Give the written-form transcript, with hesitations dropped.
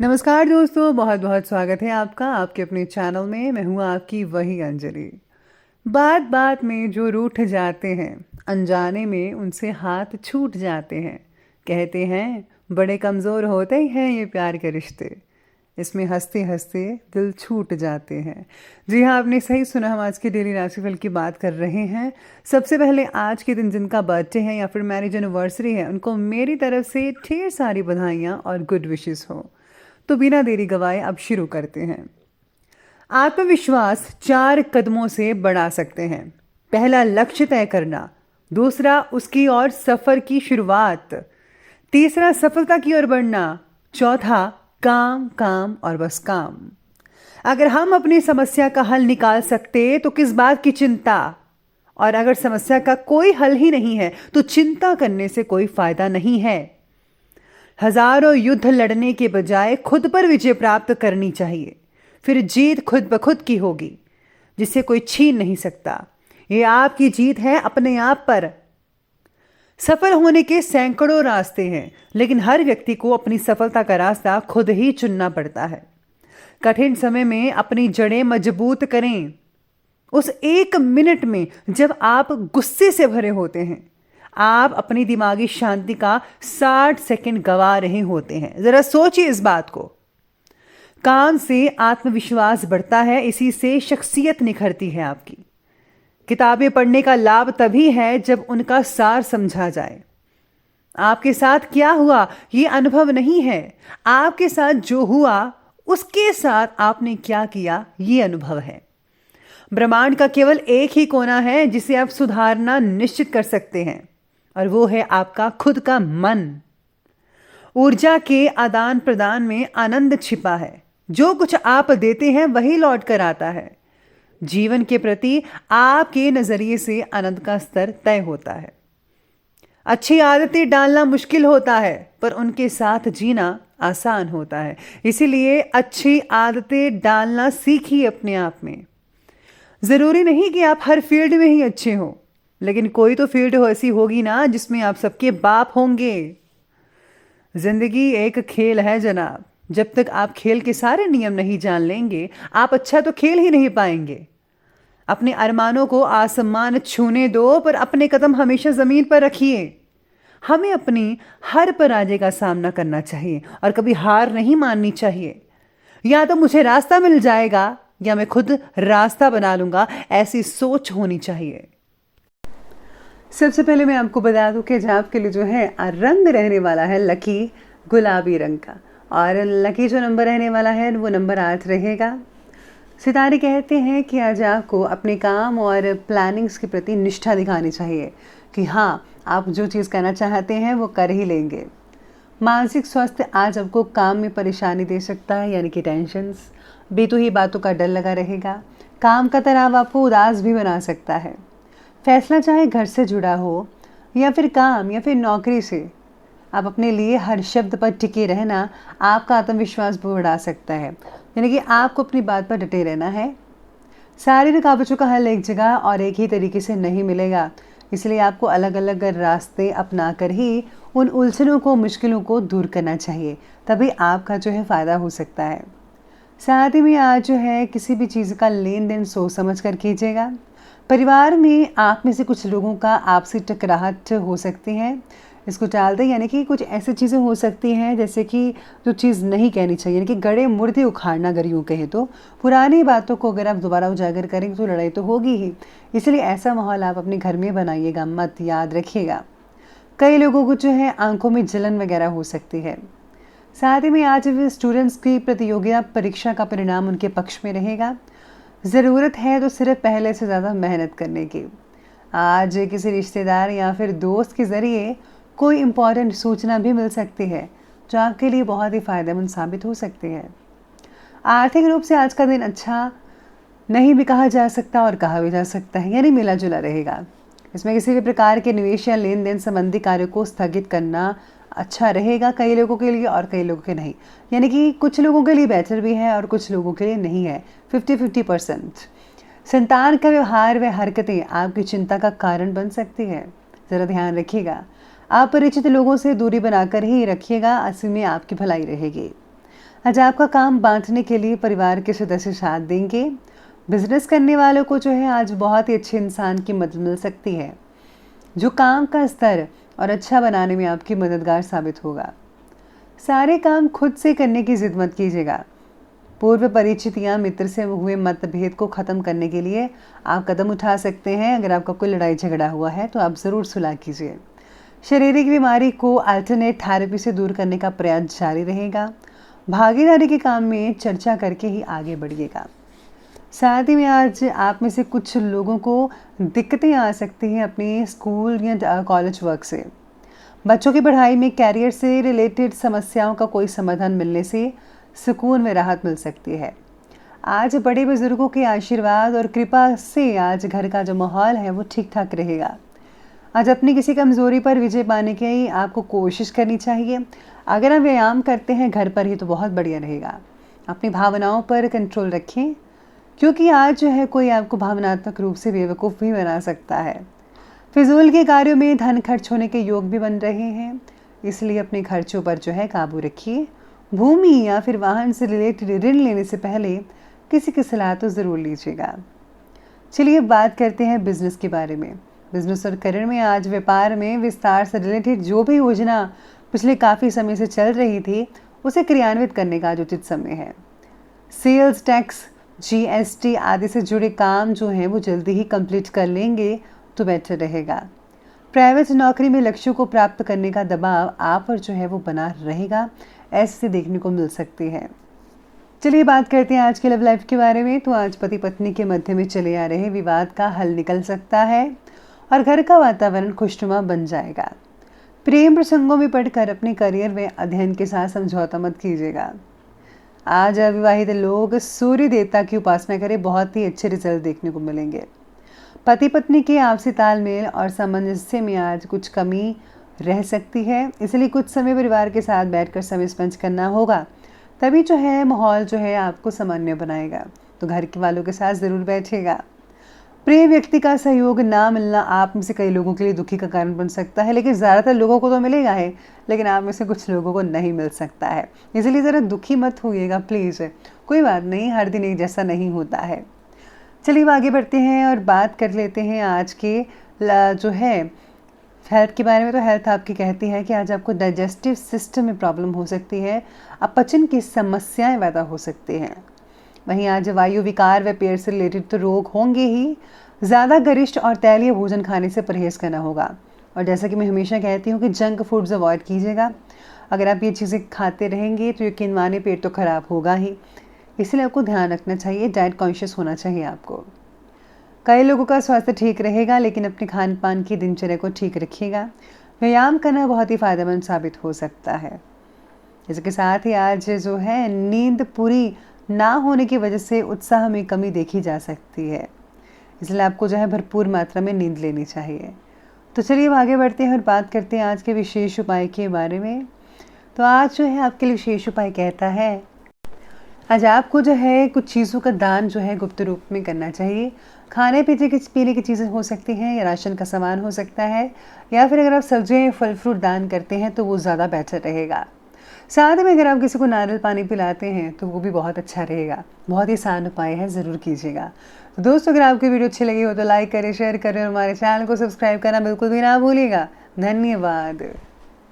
नमस्कार दोस्तों, बहुत बहुत स्वागत है आपका आपके अपने चैनल में। मैं हूँ आपकी वही अंजलि। बात बात में जो रूठ जाते हैं, अनजाने में उनसे हाथ छूट जाते हैं। कहते हैं बड़े कमज़ोर होते ही हैं ये प्यार के रिश्ते, इसमें हंसते हंसते दिल छूट जाते हैं। जी हाँ, आपने सही सुना। हम आज के डेली राशिफल की बात कर रहे हैं। सबसे पहले आज के दिन जिनका बर्थडे है या फिर मैरिज एनिवर्सरी है, उनको मेरी तरफ से ढेर सारी बधाइयाँ और गुड विशेस हो। तो बिना देरी गवाए अब शुरू करते हैं। आत्मविश्वास 4 कदमों से बढ़ा सकते हैं। पहला, लक्ष्य तय करना। दूसरा, उसकी ओर सफर की शुरुआत। तीसरा, सफलता की ओर बढ़ना। चौथा, काम काम और बस काम। अगर हम अपनी समस्या का हल निकाल सकते तो किस बात की चिंता, और अगर समस्या का कोई हल ही नहीं है तो चिंता करने से कोई फायदा नहीं है। हजारों युद्ध लड़ने के बजाय खुद पर विजय प्राप्त करनी चाहिए, फिर जीत खुद ब खुद की होगी, जिसे कोई छीन नहीं सकता। ये आपकी जीत है अपने आप पर। सफल होने के सैकड़ों रास्ते हैं, लेकिन हर व्यक्ति को अपनी सफलता का रास्ता खुद ही चुनना पड़ता है। कठिन समय में अपनी जड़ें मजबूत करें। उस 1 मिनट में जब आप गुस्से से भरे होते हैं, आप अपनी दिमागी शांति का 60 सेकंड गवा रहे होते हैं। जरा सोचिए इस बात को। काम से आत्मविश्वास बढ़ता है, इसी से शख्सियत निखरती है आपकी। किताबें पढ़ने का लाभ तभी है जब उनका सार समझा जाए। आपके साथ क्या हुआ ये अनुभव नहीं है, आपके साथ जो हुआ उसके साथ आपने क्या किया ये अनुभव है। ब्रह्मांड का केवल एक ही कोना है जिसे आप सुधारना निश्चित कर सकते हैं, और वो है आपका खुद का मन। ऊर्जा के आदान प्रदान में आनंद छिपा है। जो कुछ आप देते हैं वही लौट कर आता है। जीवन के प्रति आपके नजरिए से आनंद का स्तर तय होता है। अच्छी आदतें डालना मुश्किल होता है, पर उनके साथ जीना आसान होता है। इसीलिए अच्छी आदतें डालना सीखिए अपने आप में। जरूरी नहीं कि आप हर फील्ड में ही अच्छे हो, लेकिन कोई तो फील्ड ऐसी होगी ना जिसमें आप सबके बाप होंगे। जिंदगी एक खेल है जनाब। जब तक आप खेल के सारे नियम नहीं जान लेंगे, आप अच्छा तो खेल ही नहीं पाएंगे। अपने अरमानों को आसमान छूने दो, पर अपने कदम हमेशा जमीन पर रखिए। हमें अपनी हर पराजय का सामना करना चाहिए और कभी हार नहीं माननी चाहिए। या तो मुझे रास्ता मिल जाएगा या मैं खुद रास्ता बना लूंगा, ऐसी सोच होनी चाहिए। सबसे पहले मैं आपको बता दूं कि आज आपके लिए जो है रंग रहने वाला है लकी गुलाबी रंग का, और लकी जो नंबर रहने वाला है वो नंबर 8 रहेगा। सितारे कहते हैं कि आज आपको अपने काम और प्लानिंग्स के प्रति निष्ठा दिखानी चाहिए कि हाँ, आप जो चीज़ करना चाहते हैं वो कर ही लेंगे। मानसिक स्वास्थ्य आज आपको काम में परेशानी दे सकता है, यानी कि टेंशन्स, बेतुकी बातों का डर लगा रहेगा। काम का तनाव आपको उदास भी बना सकता है। फैसला चाहे घर से जुड़ा हो या फिर काम या फिर नौकरी से, आप अपने लिए हर शब्द पर टिके रहना आपका आत्मविश्वास बढ़ा सकता है। यानी कि आपको अपनी बात पर डटे रहना है। सारी रुकावटों का हल एक जगह और एक ही तरीके से नहीं मिलेगा, इसलिए आपको अलग अलग रास्ते अपना कर ही उन उलझनों को, मुश्किलों को दूर करना चाहिए, तभी आपका जो है फ़ायदा हो सकता है। साथ ही में आज जो है किसी भी चीज़ का लेन देन सोच समझ कर कीजिएगा। परिवार में आप में से कुछ लोगों का आपसी टकराहट हो सकती है, इसको टाल दें। यानी कि कुछ ऐसी चीज़ें हो सकती हैं जैसे कि जो चीज़ नहीं कहनी चाहिए, यानी कि गड़े मुर्दे उखाड़ना अगर यूँ कहें तो। पुरानी बातों को अगर आप दोबारा उजागर करेंगे तो लड़ाई तो होगी ही, इसलिए ऐसा माहौल आप अपने घर में बनाइएगा मत, याद रखिएगा। कई लोगों को जो है आंखों में जलन वगैरह हो सकती है। साथ ही में आज स्टूडेंट्स की प्रतियोगिता परीक्षा का परिणाम उनके पक्ष में रहेगा। ज़रूरत है तो सिर्फ पहले से ज़्यादा मेहनत करने की। आज किसी रिश्तेदार या फिर दोस्त के ज़रिए कोई इम्पॉर्टेंट सूचना भी मिल सकती है, जो आपके लिए बहुत ही फ़ायदेमंद साबित हो सकती है। आर्थिक रूप से आज का दिन अच्छा नहीं भी कहा जा सकता और कहा भी जा सकता है, यानी मिला जुला रहेगा। इसमें किसी भी प्रकार के निवेश या लेन देन संबंधी कार्यों को स्थगित करना अच्छा रहेगा कई लोगों के लिए और कई लोगों के नहीं। यानी कि कुछ लोगों के लिए बेहतर भी है और कुछ लोगों के लिए नहीं है, 50-50%। संतान का व्यवहार व हरकतें आपकी चिंता का कारण बन सकती है, ज़रा ध्यान रखिएगा। अपरिचित लोगों से दूरी बनाकर ही रखिएगा, ऐसे में आपकी भलाई रहेगी। आज आपका काम बांटने के लिए परिवार के सदस्य साथ देंगे। बिजनेस करने वालों को जो है आज बहुत ही अच्छे इंसान की मदद मिल सकती है, जो काम का स्तर और अच्छा बनाने में आपकी मददगार साबित होगा। सारे काम खुद से करने की जिद मत कीजिएगा। पूर्व परिचित या मित्र से हुए मतभेद को ख़त्म करने के लिए आप कदम उठा सकते हैं। अगर आपका कोई लड़ाई झगड़ा हुआ है तो आप ज़रूर सुलह कीजिए। शारीरिक बीमारी को अल्टरनेट थेरेपी से दूर करने का प्रयास जारी रहेगा। भागीदारी के काम में चर्चा करके ही आगे बढ़िएगा। साथ ही में आज आप में से कुछ लोगों को दिक्कतें आ सकती हैं अपने स्कूल या कॉलेज वर्क से। बच्चों की पढ़ाई में कैरियर से रिलेटेड समस्याओं का कोई समाधान मिलने से सुकून में राहत मिल सकती है। आज बड़े बुजुर्गों के आशीर्वाद और कृपा से आज घर का जो माहौल है वो ठीक ठाक रहेगा। आज अपनी किसी कमज़ोरी पर विजय पाने की आपको कोशिश करनी चाहिए। अगर आप व्यायाम करते हैं घर पर ही तो बहुत बढ़िया रहेगा। अपनी भावनाओं पर कंट्रोल रखें, क्योंकि आज जो है कोई आपको भावनात्मक रूप से बेवकूफ़ भी बना सकता है। फिजूल के कार्यों में धन खर्च होने के योग भी बन रहे हैं, इसलिए अपने खर्चों पर जो है काबू रखिए। भूमि या फिर वाहन से रिलेटेड ऋण लेने से पहले किसी की सलाह तो ज़रूर लीजिएगा। चलिए बात करते हैं बिजनेस के बारे में। बिजनेस और करियर में आज व्यापार में विस्तार से रिलेटेड जो भी योजना पिछले काफ़ी समय से चल रही थी उसे क्रियान्वित करने का आज उचित समय है। सेल्स टैक्स, जीएसटी आदि से जुड़े काम जो हैं वो जल्दी ही कंप्लीट कर लेंगे तो बेटर रहेगा। प्राइवेट नौकरी में लक्ष्यों को प्राप्त करने का दबाव आप पर जो है वो बना रहेगा, ऐसे देखने को मिल सकती है। चलिए बात करते हैं आज के लव लाइफ के बारे में। तो आज पति पत्नी के मध्य में चले आ रहे विवाद का हल निकल सकता है और घर का वातावरण खुशनुमा बन जाएगा। प्रेम प्रसंगों में पढ़कर अपने करियर में अध्ययन के साथ समझौता मत कीजिएगा। आज अविवाहित लोग सूर्य देवता की उपासना करें, बहुत ही अच्छे रिजल्ट देखने को मिलेंगे। पति पत्नी के आपसी तालमेल और सामंजस्य में आज कुछ कमी रह सकती है, इसलिए कुछ समय परिवार के साथ बैठकर समय स्पेंड करना होगा, तभी जो है माहौल जो है आपको सामान्य बनाएगा। तो घर के वालों के साथ ज़रूर बैठेगा। प्रिय व्यक्ति का सहयोग ना मिलना आप में से कई लोगों के लिए दुखी का कारण बन सकता है, लेकिन ज़्यादातर लोगों को तो मिलेगा है, लेकिन आप में से कुछ लोगों को नहीं मिल सकता है। इसलिए ज़रा दुखी मत होइएगा प्लीज़। कोई बात नहीं, हर दिन एक जैसा नहीं होता है। चलिए आगे बढ़ते हैं और बात कर लेते हैं आज के जो है हेल्थ के बारे में। तो हेल्थ आपकी कहती है कि आज आपको डाइजेस्टिव सिस्टम में प्रॉब्लम हो सकती है, अपचन की समस्याएं पैदा हो सकती हैं। वहीं आज वायु विकार व पेट से रिलेटेड तो रोग होंगे ही। ज़्यादा गरिष्ठ और तैलीय भोजन खाने से परहेज़ करना होगा, और जैसा कि मैं हमेशा कहती हूँ कि जंक फूड्स अवॉइड कीजिएगा। अगर आप ये चीज़ें खाते रहेंगे तो यकीन माने पेट तो ख़राब होगा ही, इसलिए आपको ध्यान रखना चाहिए, डाइट कॉन्शियस होना चाहिए आपको। कई लोगों का स्वास्थ्य ठीक रहेगा, लेकिन अपने खान पान की दिनचर्या को ठीक रखिएगा। व्यायाम करना बहुत ही फ़ायदेमंद साबित हो सकता है। इसके साथ ही आज जो है नींद पूरी ना होने की वजह से उत्साह में कमी देखी जा सकती है, इसलिए आपको जो है भरपूर मात्रा में नींद लेनी चाहिए। तो चलिए आगे बढ़ते हैं और बात करते हैं आज के विशेष उपाय के बारे में। तो आज जो है आपके लिए विशेष उपाय कहता है, आज आपको जो है कुछ चीज़ों का दान जो है गुप्त रूप में करना चाहिए। खाने पीने की चीज़ें हो सकती हैं, या राशन का सामान हो सकता है, या फिर अगर आप सब्जियाँ फल फ्रूट दान करते हैं तो वो ज़्यादा बेहतर रहेगा। साथ में अगर आप किसी को नारियल पानी पिलाते हैं तो वो भी बहुत अच्छा रहेगा। बहुत ही आसान उपाय है, ज़रूर कीजिएगा। तो दोस्तों, अगर आपकी वीडियो अच्छी लगी हो तो लाइक करें, शेयर करें और हमारे चैनल को सब्सक्राइब करना बिल्कुल भी ना भूलिएगा। धन्यवाद।